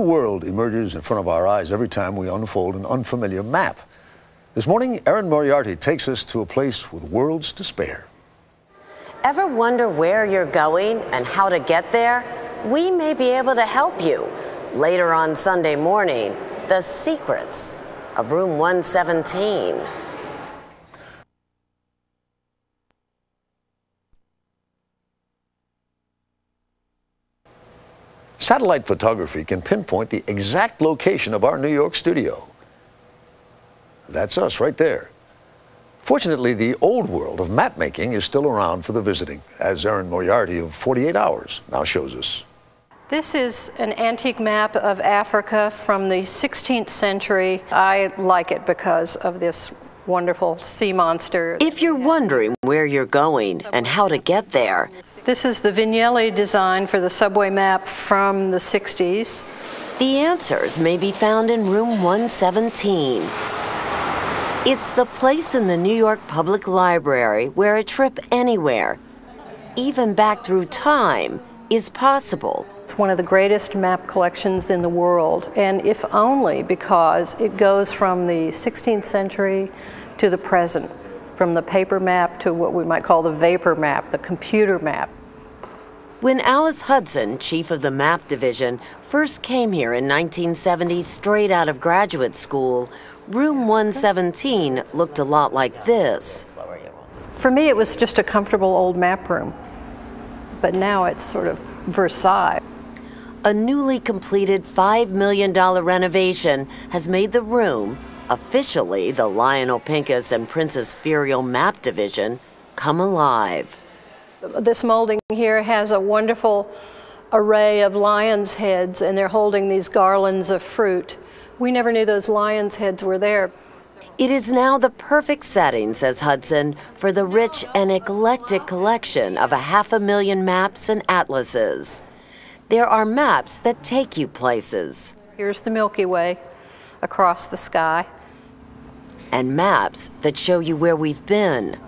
world emerges in front of our eyes every time we unfold an unfamiliar map. This morning, Erin Moriarty takes us to a place with worlds to spare. Ever wonder where you're going and how to get there? We may be able to help you. Later on Sunday morning, the secrets of room 117. Satellite photography can pinpoint the exact location of our New York studio. That's us right there. Fortunately, the old world of map making is still around for the visiting, as Erin Moriarty of 48 Hours now shows us. This is an antique map of Africa from the 16th century. I like it because of this wonderful sea monster. If you're wondering where you're going and how to get there, this is the Vignelli design for the subway map from the 60s. The answers may be found in room 117. It's the place in the New York Public Library where a trip anywhere, even back through time, is possible. It's one of the greatest map collections in the world, and if only because it goes from the 16th century to the present, from the paper map to what we might call the vapor map, the computer map. When Alice Hudson, chief of the map division, first came here in 1970 straight out of graduate school, room 117 looked a lot like this. For me, it was just a comfortable old map room, but now it's sort of Versailles. A newly completed $5 million renovation has made the room, officially the Lionel Pincus and Princess Ferial Map Division, come alive. This molding here has a wonderful array of lion's heads, and they're holding these garlands of fruit. We never knew those lion's heads were there. It is now the perfect setting, says Hudson, for the rich and eclectic collection of 500,000 maps and atlases. There are maps that take you places. Here's the Milky Way across the sky. And maps that show you where we've been.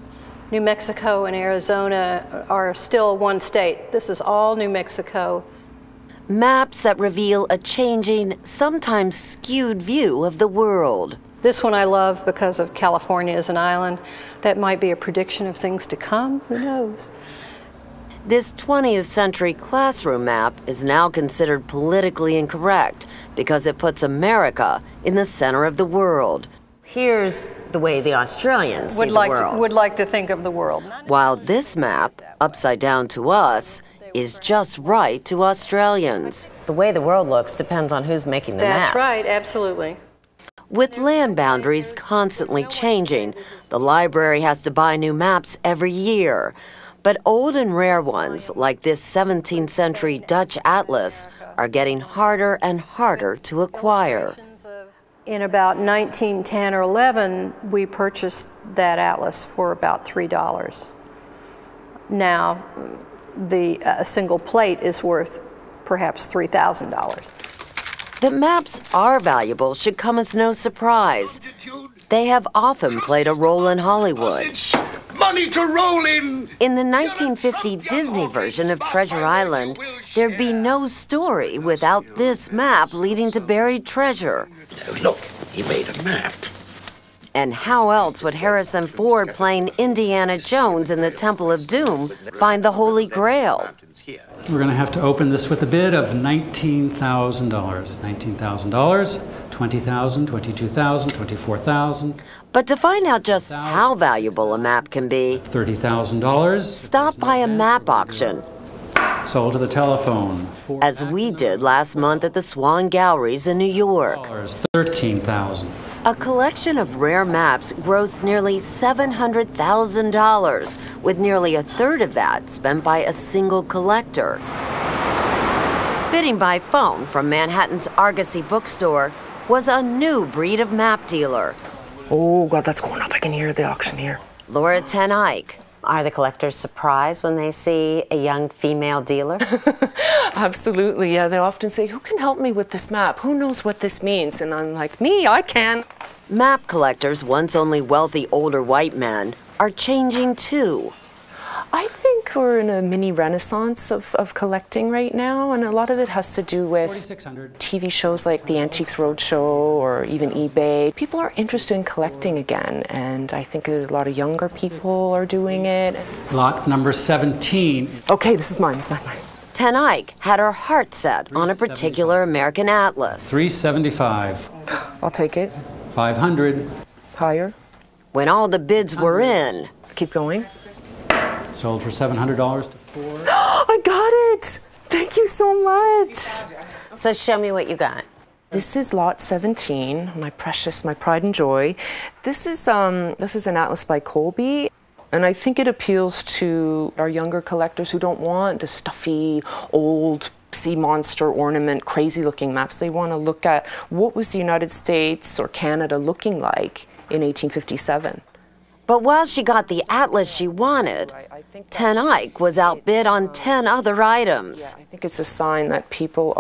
New Mexico and Arizona are still one state. This is all New Mexico. Maps that reveal a changing, sometimes skewed view of the world. This one I love because of California as an island. That might be a prediction of things to come. Who knows? This 20th century classroom map is now considered politically incorrect because it puts America in the center of the world. Here's the way the Australians see the world. Would like to think of the world. While this map, upside down to us, is just right to Australians. The way the world looks depends on who's making the map. That's right, absolutely. With land boundaries constantly changing, the library has to buy new maps every year. But old and rare ones, like this 17th century Dutch atlas, are getting harder and harder to acquire. In about 1910 or 11, we purchased that atlas for about $3. Now, a single plate is worth perhaps $3,000. That maps are valuable should come as no surprise. They have often played a role in Hollywood. Money to roll in! In the 1950 Disney version of Treasure Island, there'd be no story without this map leading to buried treasure. Look, he made a map. And how else would Harrison Ford playing Indiana Jones in the Temple of Doom find the Holy Grail? We're going to have to open this with a bid of $19,000. $19,000, $20,000, $22,000, $24,000. But to find out just how valuable a map can be, $30,000. Stop by a map auction. Sold to the telephone. As we did last month at the Swan Galleries in New York. $13,000. A collection of rare maps grossed nearly $700,000, with nearly a third of that spent by a single collector. Bidding by phone from Manhattan's Argosy bookstore was a new breed of map dealer. Oh, God, that's going up. I can hear the auction here. Laura Ten Eyck. Are the collectors surprised when they see a young female dealer? Absolutely, yeah. They often say, who can help me with this map? Who knows what this means? And I'm like, me, I can. Map collectors, once only wealthy older white men, are changing too. I think we're in a mini renaissance of collecting right now, and a lot of it has to do with 4,600. TV shows like the Antiques Roadshow or even eBay. People are interested in collecting again, and I think a lot of younger people are doing it. Lot number 17. Okay, this is mine, it's mine. Ten Eyck had her heart set on a particular American atlas. 375. I'll take it. 500. Higher. When all the bids were in, Keep going. Sold for $700 to 4. I got it! Thank you so much. so show me what you got. This is lot 17, my precious, my pride and joy. This is an atlas by Colby, and I think it appeals to our younger collectors who don't want the stuffy, old sea monster ornament, crazy-looking maps. They want to look at what was the United States or Canada looking like in 1857. But while she got the atlas she wanted, Ten Eyck was outbid on 10 other items. I think it's a sign that people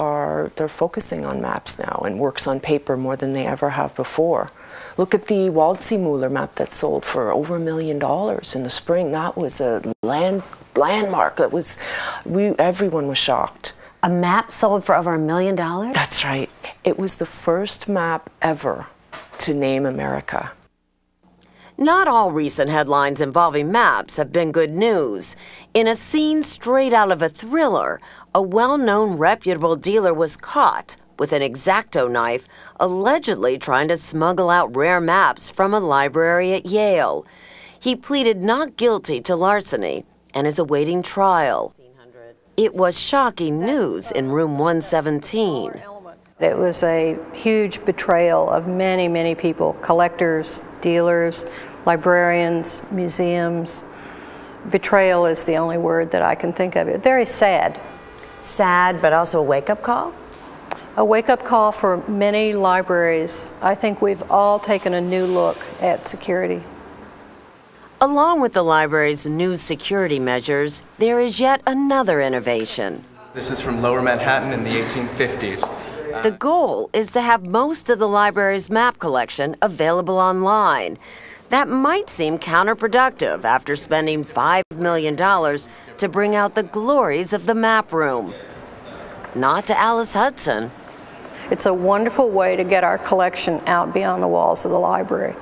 they're focusing on maps now and works on paper more than they ever have before. Look at the Waldseemüller map that sold for over $1 million in the spring. That was a landmark. Everyone was shocked. A map sold for over $1 million? That's right. It was the first map ever to name America. Not all recent headlines involving maps have been good news. In a scene straight out of a thriller, a well-known reputable dealer was caught with an X-Acto knife, allegedly trying to smuggle out rare maps from a library at Yale. He pleaded not guilty to larceny and is awaiting trial. It was shocking news in room 117. It was a huge betrayal of many, many people, collectors, dealers, librarians, museums. Betrayal is the only word that I can think of. Very sad. Sad, but also a wake-up call? A wake-up call for many libraries. I think we've all taken a new look at security. Along with the library's new security measures, there is yet another innovation. This is from Lower Manhattan in the 1850s. The goal is to have most of the library's map collection available online. That might seem counterproductive after spending $5 million to bring out the glories of the map room. Not to Alice Hudson. It's a wonderful way to get our collection out beyond the walls of the library,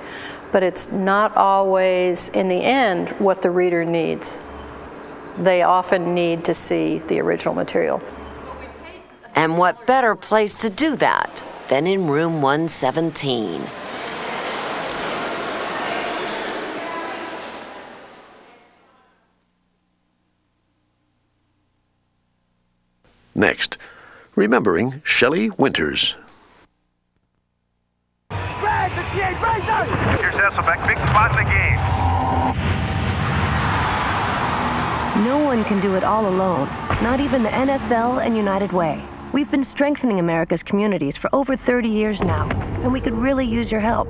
but it's not always, in the end, what the reader needs. They often need to see the original material. And what better place to do that than in room 117? Next, remembering Shelley Winters. Here's Hasselbeck, big spot in the game. No one can do it all alone, not even the NFL and United Way. We've been strengthening America's communities for over 30 years now, and we could really use your help.